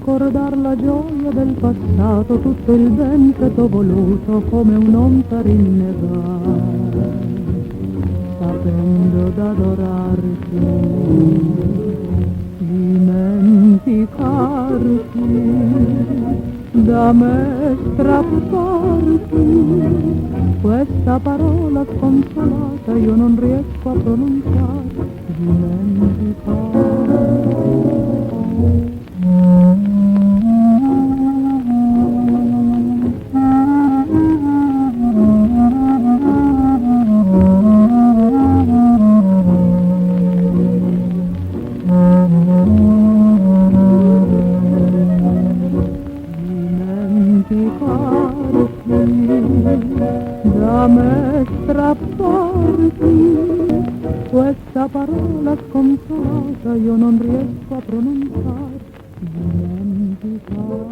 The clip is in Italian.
Ricordar la gioia del passato, tutto il ben che t'ho voluto come un'onta rinnegare, sapendo d'adorarti, dimenticarti, da me strapparti, questa parola sconsolata io non riesco a pronunciare, dimenticare. Da me strapparti, questa parola sconsolata io non riesco a pronunciare, dimenticare.